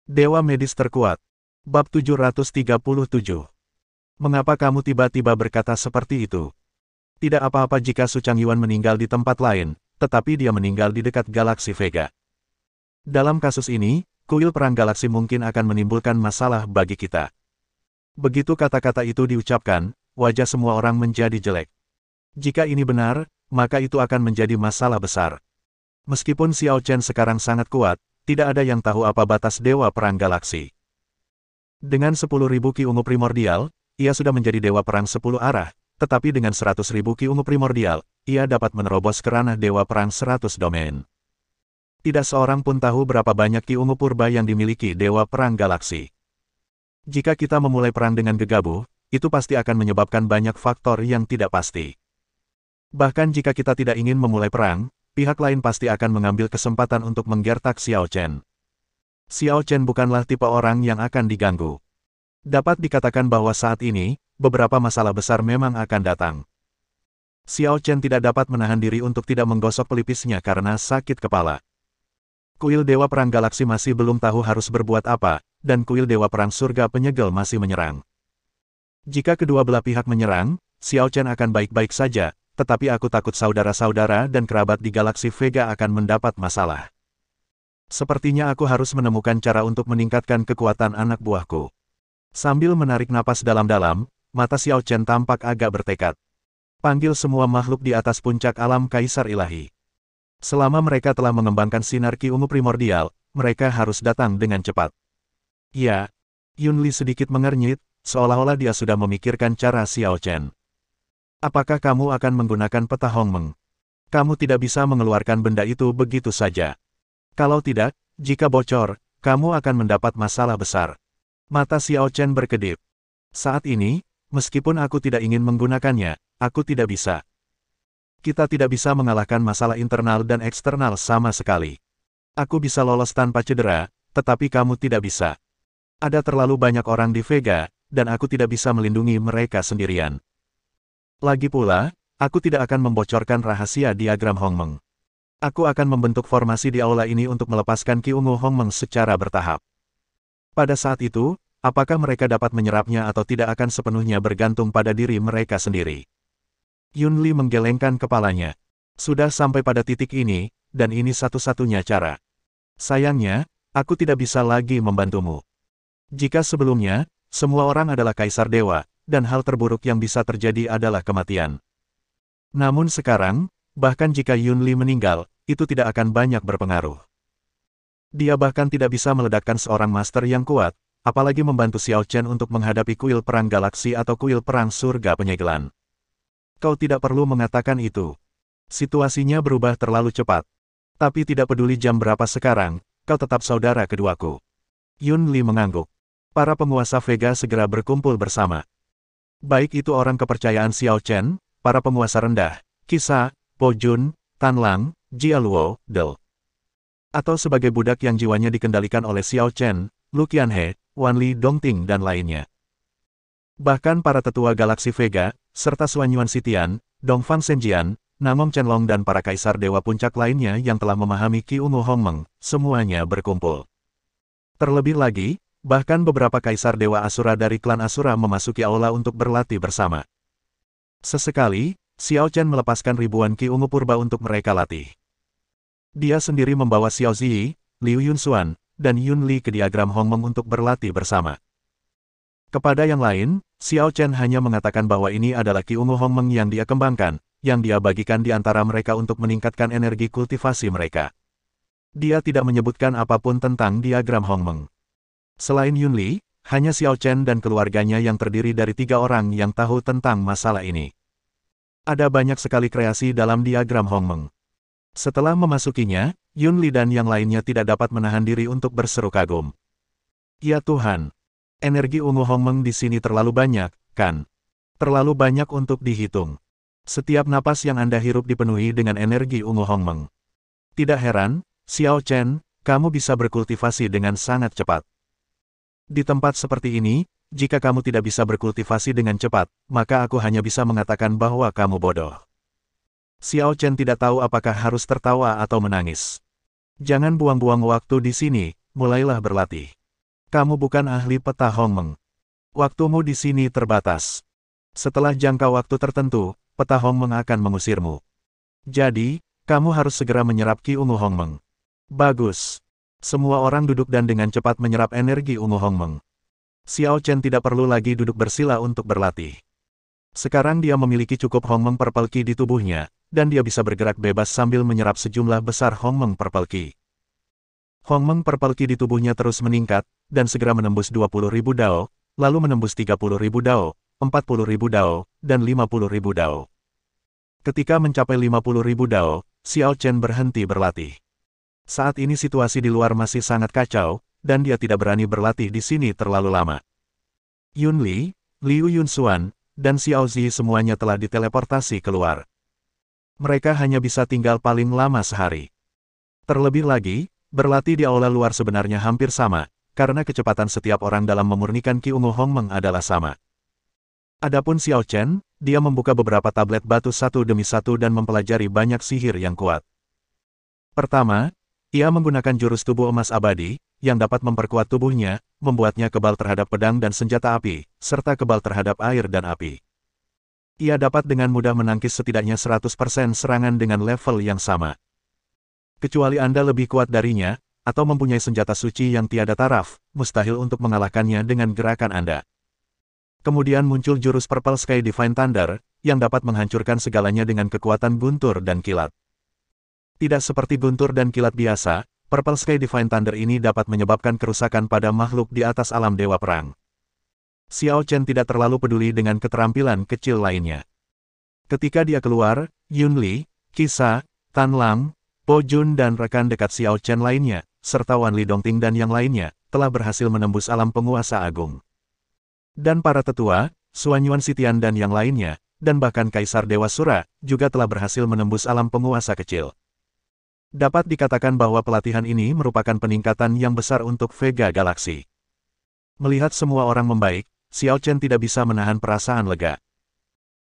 Dewa medis terkuat. Bab 737. Mengapa kamu tiba-tiba berkata seperti itu? Tidak apa-apa jika Su Changyuan meninggal di tempat lain, tetapi dia meninggal di dekat galaksi Vega. Dalam kasus ini, kuil perang galaksi mungkin akan menimbulkan masalah bagi kita. Begitu kata-kata itu diucapkan, wajah semua orang menjadi jelek. Jika ini benar, maka itu akan menjadi masalah besar. Meskipun Xiao Chen sekarang sangat kuat, tidak ada yang tahu apa batas Dewa Perang Galaksi. Dengan 10.000 Ki Ungu Primordial, ia sudah menjadi Dewa Perang 10 arah, tetapi dengan 100.000 Ki Ungu Primordial, ia dapat menerobos ke ranah Dewa Perang 100 domain. Tidak seorang pun tahu berapa banyak Ki Ungu Purba yang dimiliki Dewa Perang Galaksi. Jika kita memulai perang dengan gegabah, itu pasti akan menyebabkan banyak faktor yang tidak pasti. Bahkan jika kita tidak ingin memulai perang, pihak lain pasti akan mengambil kesempatan untuk menggertak Xiao Chen. Xiao Chen bukanlah tipe orang yang akan diganggu. Dapat dikatakan bahwa saat ini, beberapa masalah besar memang akan datang. Xiao Chen tidak dapat menahan diri untuk tidak menggosok pelipisnya karena sakit kepala. Kuil Dewa Perang Galaksi masih belum tahu harus berbuat apa, dan kuil Dewa Perang Surga Penyegel masih menyerang. Jika kedua belah pihak menyerang, Xiao Chen akan baik-baik saja, tetapi aku takut saudara-saudara dan kerabat di galaksi Vega akan mendapat masalah. Sepertinya aku harus menemukan cara untuk meningkatkan kekuatan anak buahku. Sambil menarik napas dalam-dalam, mata Xiao Chen tampak agak bertekad. Panggil semua makhluk di atas puncak alam Kaisar Ilahi. Selama mereka telah mengembangkan sinar Ki Ungu Primordial, mereka harus datang dengan cepat. Ya, Yun Li sedikit mengernyit, seolah-olah dia sudah memikirkan cara Xiao Chen. Apakah kamu akan menggunakan peta Hongmeng? Kamu tidak bisa mengeluarkan benda itu begitu saja. Kalau tidak, jika bocor, kamu akan mendapat masalah besar. Mata Xiao Chen berkedip. Saat ini, meskipun aku tidak ingin menggunakannya, aku tidak bisa. Kita tidak bisa mengalahkan masalah internal dan eksternal sama sekali. Aku bisa lolos tanpa cedera, tetapi kamu tidak bisa. Ada terlalu banyak orang di Vega, dan aku tidak bisa melindungi mereka sendirian. Lagi pula, aku tidak akan membocorkan rahasia diagram Hongmeng. Aku akan membentuk formasi di aula ini untuk melepaskan Ki Ungu Hongmeng secara bertahap. Pada saat itu, apakah mereka dapat menyerapnya atau tidak akan sepenuhnya bergantung pada diri mereka sendiri. Yun Li menggelengkan kepalanya. Sudah sampai pada titik ini, dan ini satu-satunya cara. Sayangnya, aku tidak bisa lagi membantumu. Jika sebelumnya, semua orang adalah Kaisar Dewa, dan hal terburuk yang bisa terjadi adalah kematian. Namun sekarang, bahkan jika Yun Li meninggal, itu tidak akan banyak berpengaruh. Dia bahkan tidak bisa meledakkan seorang master yang kuat, apalagi membantu Xiao Chen untuk menghadapi kuil perang galaksi atau kuil perang surga penyegelan. Kau tidak perlu mengatakan itu. Situasinya berubah terlalu cepat. Tapi tidak peduli jam berapa sekarang, kau tetap saudara keduaku. Yun Li mengangguk. Para penguasa Vega segera berkumpul bersama. Baik itu orang kepercayaan Xiao Chen, para penguasa rendah, Qisa, Po Jun, Tan Lang, Jia Luo, Del. Atau sebagai budak yang jiwanya dikendalikan oleh Xiao Chen, Lu Qianhe, Wan Li Dongting dan lainnya. Bahkan para tetua galaksi Vega, serta Suanyuan Sitian, Dongfang Senjian, Namong Chenlong dan para kaisar dewa puncak lainnya yang telah memahami Ki Ungu Hongmeng, semuanya berkumpul. Terlebih lagi, bahkan beberapa kaisar dewa Asura dari klan Asura memasuki aula untuk berlatih bersama. Sesekali, Xiao Chen melepaskan ribuan Ki Ungu Purba untuk mereka latih. Dia sendiri membawa Xiao Ziyi, Liu Yunxuan, dan Yun Li ke diagram Hongmeng untuk berlatih bersama. Kepada yang lain, Xiao Chen hanya mengatakan bahwa ini adalah Ki Ungu Hongmeng yang dia kembangkan, yang dia bagikan di antara mereka untuk meningkatkan energi kultivasi mereka. Dia tidak menyebutkan apapun tentang diagram Hongmeng. Selain Yun Li, hanya Xiao Chen dan keluarganya yang terdiri dari 3 orang yang tahu tentang masalah ini. Ada banyak sekali kreasi dalam diagram Hongmeng. Setelah memasukinya, Yun Li dan yang lainnya tidak dapat menahan diri untuk berseru kagum. Ya Tuhan! Energi ungu Hongmeng di sini terlalu banyak, kan? Terlalu banyak untuk dihitung. Setiap napas yang Anda hirup dipenuhi dengan energi ungu Hongmeng. Tidak heran, Xiao Chen, kamu bisa berkultivasi dengan sangat cepat. Di tempat seperti ini, jika kamu tidak bisa berkultivasi dengan cepat, maka aku hanya bisa mengatakan bahwa kamu bodoh. Xiao Chen tidak tahu apakah harus tertawa atau menangis. Jangan buang-buang waktu di sini, mulailah berlatih. Kamu bukan ahli peta Hongmeng. Waktumu di sini terbatas. Setelah jangka waktu tertentu, peta Hongmeng akan mengusirmu. Jadi, kamu harus segera menyerap Ki Ungu Hongmeng. Bagus. Semua orang duduk dan dengan cepat menyerap energi Ungu Hongmeng. Xiao Chen tidak perlu lagi duduk bersila untuk berlatih. Sekarang dia memiliki cukup Hongmeng Purple Ki di tubuhnya, dan dia bisa bergerak bebas sambil menyerap sejumlah besar Hongmeng Purple Ki. Hongmeng Purple Ki di tubuhnya terus meningkat, dan segera menembus 20.000 dao, lalu menembus 30.000 dao, 40.000 dao, dan 50.000 dao. Ketika mencapai 50.000 dao, Xiao Chen berhenti berlatih. Saat ini situasi di luar masih sangat kacau, dan dia tidak berani berlatih di sini terlalu lama. Yun Li, Liu Yunxuan, dan Xiao Zi semuanya telah diteleportasi keluar. Mereka hanya bisa tinggal paling lama sehari. Terlebih lagi, berlatih di aula luar sebenarnya hampir sama, karena kecepatan setiap orang dalam memurnikan Ki Ungu Hongmeng adalah sama. Adapun Xiao Chen, dia membuka beberapa tablet batu satu demi satu dan mempelajari banyak sihir yang kuat. Pertama, ia menggunakan jurus tubuh emas abadi, yang dapat memperkuat tubuhnya, membuatnya kebal terhadap pedang dan senjata api, serta kebal terhadap air dan api. Ia dapat dengan mudah menangkis setidaknya 100% serangan dengan level yang sama. Kecuali Anda lebih kuat darinya, atau mempunyai senjata suci yang tiada taraf, mustahil untuk mengalahkannya dengan gerakan Anda. Kemudian muncul jurus Purple Sky Divine Thunder, yang dapat menghancurkan segalanya dengan kekuatan guntur dan kilat. Tidak seperti guntur dan kilat biasa, Purple Sky Divine Thunder ini dapat menyebabkan kerusakan pada makhluk di atas alam dewa perang. Xiao Chen tidak terlalu peduli dengan keterampilan kecil lainnya. Ketika dia keluar, Yun Li, Qisa, Tan Lang, Po Jun dan rekan dekat Xiao Chen lainnya, serta Wan Li Dongting dan yang lainnya, telah berhasil menembus alam penguasa agung. Dan para tetua, Xuan Yuan Sitian dan yang lainnya, dan bahkan Kaisar Dewa Sura, juga telah berhasil menembus alam penguasa kecil. Dapat dikatakan bahwa pelatihan ini merupakan peningkatan yang besar untuk Vega Galaksi. Melihat semua orang membaik, Xiao Chen tidak bisa menahan perasaan lega.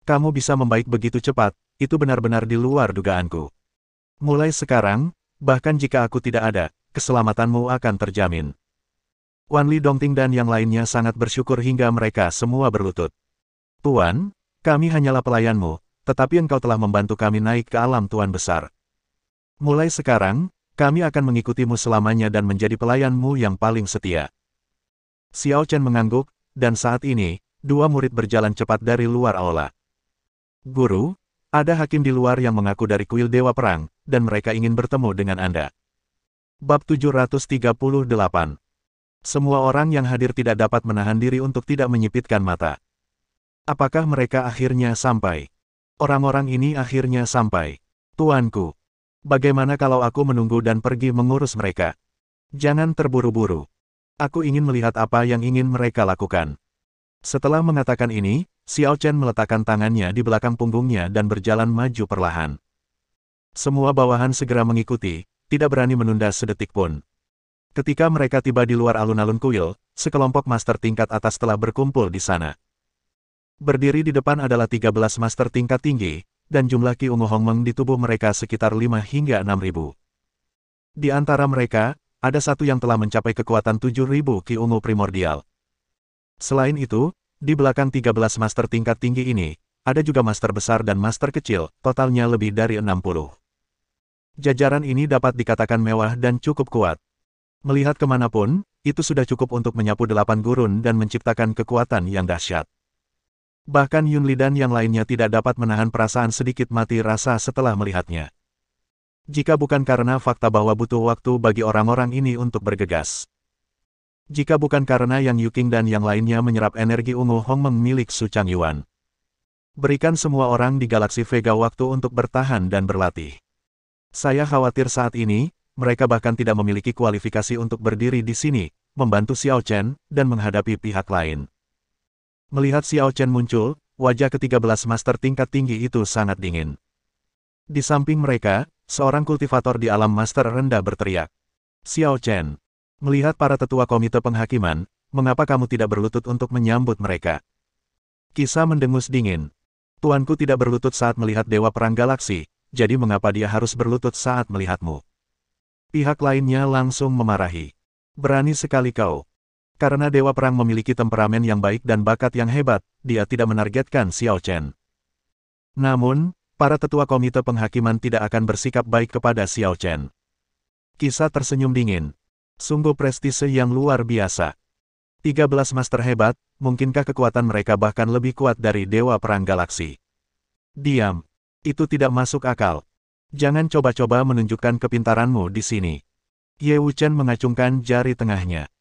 Kamu bisa membaik begitu cepat, itu benar-benar di luar dugaanku. Mulai sekarang, bahkan jika aku tidak ada, keselamatanmu akan terjamin. Wan Li Dongting dan yang lainnya sangat bersyukur hingga mereka semua berlutut. Tuan, kami hanyalah pelayanmu, tetapi engkau telah membantu kami naik ke alam Tuan Besar. Mulai sekarang, kami akan mengikutimu selamanya dan menjadi pelayanmu yang paling setia. Xiao Chen mengangguk, dan saat ini, dua murid berjalan cepat dari luar aula. Guru, ada hakim di luar yang mengaku dari kuil Dewa Perang, dan mereka ingin bertemu dengan Anda. Bab 738. Semua orang yang hadir tidak dapat menahan diri untuk tidak menyipitkan mata. Apakah mereka akhirnya sampai? Orang-orang ini akhirnya sampai. Tuanku. Bagaimana kalau aku menunggu dan pergi mengurus mereka? Jangan terburu-buru. Aku ingin melihat apa yang ingin mereka lakukan. Setelah mengatakan ini, Xiao Chen meletakkan tangannya di belakang punggungnya dan berjalan maju perlahan. Semua bawahan segera mengikuti, tidak berani menunda sedetik pun. Ketika mereka tiba di luar alun-alun kuil, sekelompok master tingkat atas telah berkumpul di sana. Berdiri di depan adalah 13 master tingkat tinggi, dan jumlah Ki Ungu Hongmeng di tubuh mereka sekitar 5 hingga 6.000. Di antara mereka, ada satu yang telah mencapai kekuatan 7.000 Ki Ungu Primordial. Selain itu, di belakang 13 master tingkat tinggi ini, ada juga master besar dan master kecil, totalnya lebih dari 60. Jajaran ini dapat dikatakan mewah dan cukup kuat. Melihat kemanapun, itu sudah cukup untuk menyapu 8 gurun dan menciptakan kekuatan yang dahsyat. Bahkan Yun Li dan yang lainnya tidak dapat menahan perasaan sedikit mati rasa setelah melihatnya. Jika bukan karena fakta bahwa butuh waktu bagi orang-orang ini untuk bergegas. Jika bukan karena Yang Yuking dan yang lainnya menyerap energi ungu Hongmeng milik Su Changyuan. Berikan semua orang di galaksi Vega waktu untuk bertahan dan berlatih. Saya khawatir saat ini, mereka bahkan tidak memiliki kualifikasi untuk berdiri di sini, membantu Xiao Chen, dan menghadapi pihak lain. Melihat Xiao Chen muncul, wajah ke-13 master tingkat tinggi itu sangat dingin. Di samping mereka, seorang kultivator di alam master rendah berteriak. Xiao Chen, melihat para tetua komite penghakiman, mengapa kamu tidak berlutut untuk menyambut mereka? Qisa mendengus dingin. Tuanku tidak berlutut saat melihat Dewa Perang Galaksi, jadi mengapa dia harus berlutut saat melihatmu? Pihak lainnya langsung memarahi. Berani sekali kau. Karena Dewa Perang memiliki temperamen yang baik dan bakat yang hebat, dia tidak menargetkan Xiao Chen. Namun, para tetua komite penghakiman tidak akan bersikap baik kepada Xiao Chen. Kisah tersenyum dingin. Sungguh prestise yang luar biasa. 13 master hebat, mungkinkah kekuatan mereka bahkan lebih kuat dari Dewa Perang Galaksi? Diam. Itu tidak masuk akal. Jangan coba-coba menunjukkan kepintaranmu di sini. Ye Wuchen mengacungkan jari tengahnya.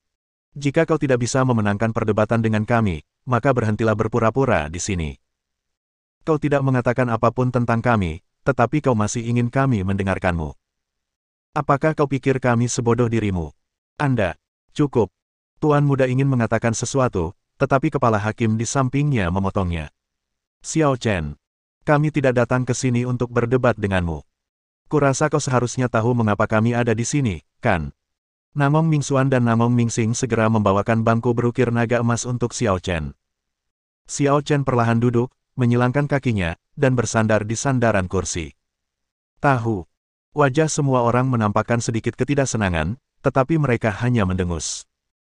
Jika kau tidak bisa memenangkan perdebatan dengan kami, maka berhentilah berpura-pura di sini. Kau tidak mengatakan apapun tentang kami, tetapi kau masih ingin kami mendengarkanmu. Apakah kau pikir kami sebodoh dirimu? Anda, cukup. Tuan Muda ingin mengatakan sesuatu, tetapi kepala hakim di sampingnya memotongnya. Xiao Chen, kami tidak datang ke sini untuk berdebat denganmu. Kurasa kau seharusnya tahu mengapa kami ada di sini, kan? Namong Mingxuan dan Namong Mingxing segera membawakan bangku berukir naga emas untuk Xiao Chen. Xiao Chen perlahan duduk, menyilangkan kakinya, dan bersandar di sandaran kursi. Tahu. Wajah semua orang menampakkan sedikit ketidaksenangan, tetapi mereka hanya mendengus.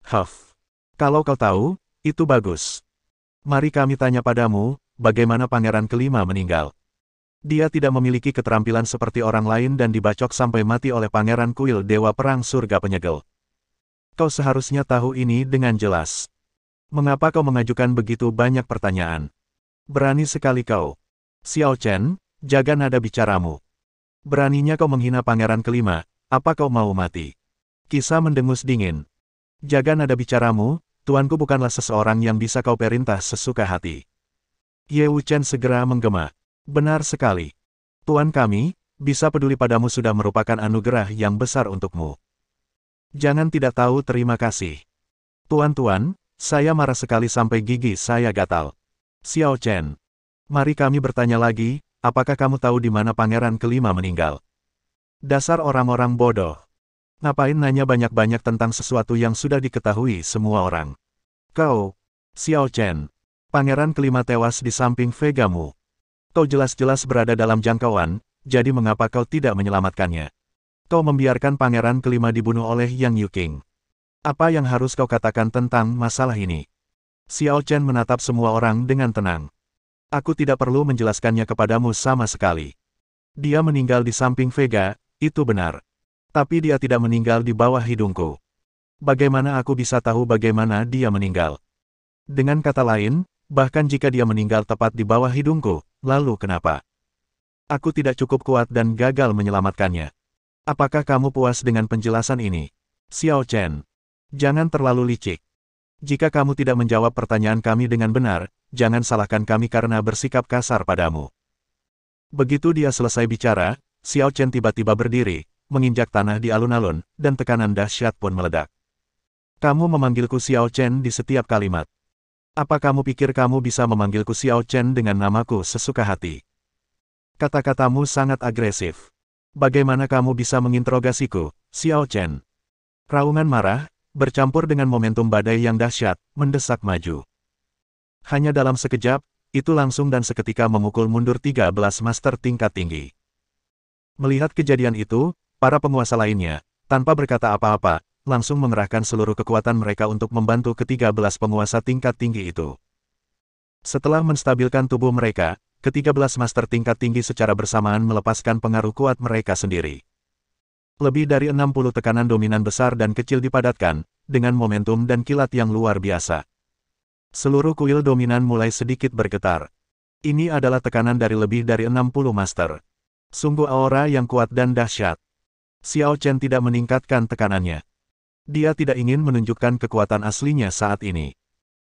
Huff. Kalau kau tahu, itu bagus. Mari kami tanya padamu, bagaimana pangeran kelima meninggal? Dia tidak memiliki keterampilan seperti orang lain dan dibacok sampai mati oleh Pangeran Kuil Dewa Perang Surga Penyegel. Kau seharusnya tahu ini dengan jelas. Mengapa kau mengajukan begitu banyak pertanyaan? Berani sekali kau. Xiao Chen, jaga nada bicaramu. Beraninya kau menghina Pangeran kelima, apa kau mau mati? Kisah mendengus dingin. Jaga nada bicaramu, tuanku bukanlah seseorang yang bisa kau perintah sesuka hati. Ye Wuchen segera menggema. Benar sekali. Tuan kami, bisa peduli padamu sudah merupakan anugerah yang besar untukmu. Jangan tidak tahu terima kasih. Tuan-tuan, saya marah sekali sampai gigi saya gatal. Xiao Chen, mari kami bertanya lagi, apakah kamu tahu di mana pangeran kelima meninggal? Dasar orang-orang bodoh. Ngapain nanya banyak-banyak tentang sesuatu yang sudah diketahui semua orang? Kau, Xiao Chen, pangeran kelima tewas di samping Vegamu. Kau jelas-jelas berada dalam jangkauan, jadi mengapa kau tidak menyelamatkannya? Kau membiarkan pangeran kelima dibunuh oleh Yang Yuking. Apa yang harus kau katakan tentang masalah ini? Xiao Chen menatap semua orang dengan tenang. Aku tidak perlu menjelaskannya kepadamu sama sekali. Dia meninggal di samping Vega, itu benar. Tapi dia tidak meninggal di bawah hidungku. Bagaimana aku bisa tahu bagaimana dia meninggal? Dengan kata lain, bahkan jika dia meninggal tepat di bawah hidungku, lalu kenapa? Aku tidak cukup kuat dan gagal menyelamatkannya. Apakah kamu puas dengan penjelasan ini? Xiao Chen, jangan terlalu licik. Jika kamu tidak menjawab pertanyaan kami dengan benar, jangan salahkan kami karena bersikap kasar padamu. Begitu dia selesai bicara, Xiao Chen tiba-tiba berdiri, menginjak tanah di alun-alun, dan tekanan dahsyat pun meledak. Kamu memanggilku Xiao Chen di setiap kalimat. Apa kamu pikir kamu bisa memanggilku Xiao Chen dengan namaku sesuka hati? Kata-katamu sangat agresif. Bagaimana kamu bisa menginterogasiku, Xiao Chen? Raungan marah, bercampur dengan momentum badai yang dahsyat, mendesak maju. Hanya dalam sekejap, itu langsung dan seketika memukul mundur 13 master tingkat tinggi. Melihat kejadian itu, para penguasa lainnya, tanpa berkata apa-apa, langsung mengerahkan seluruh kekuatan mereka untuk membantu ke-13 penguasa tingkat tinggi itu. Setelah menstabilkan tubuh mereka, ke-13 master tingkat tinggi secara bersamaan melepaskan pengaruh kuat mereka sendiri. Lebih dari 60 tekanan dominan besar dan kecil dipadatkan, dengan momentum dan kilat yang luar biasa. Seluruh kuil dominan mulai sedikit bergetar. Ini adalah tekanan dari lebih dari 60 master. Sungguh aura yang kuat dan dahsyat. Xiao Chen tidak meningkatkan tekanannya. Dia tidak ingin menunjukkan kekuatan aslinya saat ini.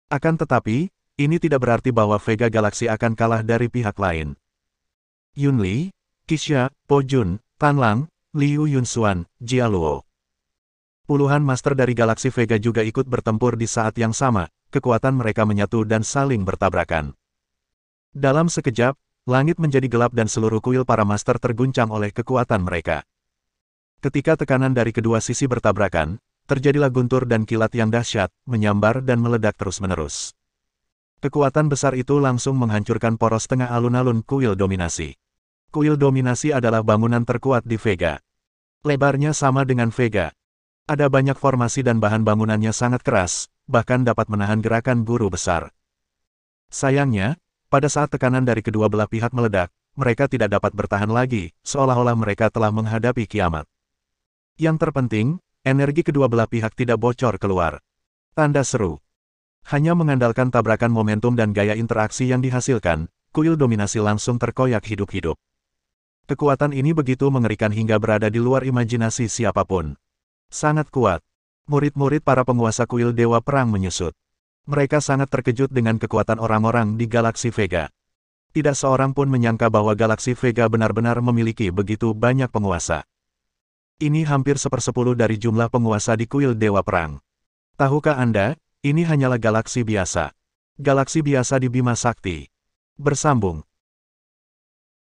Akan tetapi, ini tidak berarti bahwa Vega Galaksi akan kalah dari pihak lain. Yun Li, Qixia, Po Jun, Tan Lang, Liu Yunxuan, Jia Luo. Puluhan master dari Galaksi Vega juga ikut bertempur di saat yang sama, kekuatan mereka menyatu dan saling bertabrakan. Dalam sekejap, langit menjadi gelap dan seluruh kuil para master terguncang oleh kekuatan mereka. Ketika tekanan dari kedua sisi bertabrakan, terjadilah guntur dan kilat yang dahsyat, menyambar dan meledak terus-menerus. Kekuatan besar itu langsung menghancurkan poros tengah alun-alun kuil dominasi. Kuil dominasi adalah bangunan terkuat di Vega. Lebarnya sama dengan Vega. Ada banyak formasi dan bahan bangunannya sangat keras, bahkan dapat menahan gerakan guru besar. Sayangnya, pada saat tekanan dari kedua belah pihak meledak, mereka tidak dapat bertahan lagi, seolah-olah mereka telah menghadapi kiamat. Yang terpenting, energi kedua belah pihak tidak bocor keluar. Tanda seru. Hanya mengandalkan tabrakan momentum dan gaya interaksi yang dihasilkan, kuil dominasi langsung terkoyak hidup-hidup. Kekuatan ini begitu mengerikan hingga berada di luar imajinasi siapapun. Sangat kuat. Murid-murid para penguasa kuil Dewa Perang menyusut. Mereka sangat terkejut dengan kekuatan orang-orang di galaksi Vega. Tidak seorang pun menyangka bahwa galaksi Vega benar-benar memiliki begitu banyak penguasa. Ini hampir 1/10 dari jumlah penguasa di kuil Dewa Perang. Tahukah Anda, ini hanyalah galaksi biasa. Galaksi biasa di Bima Sakti. Bersambung.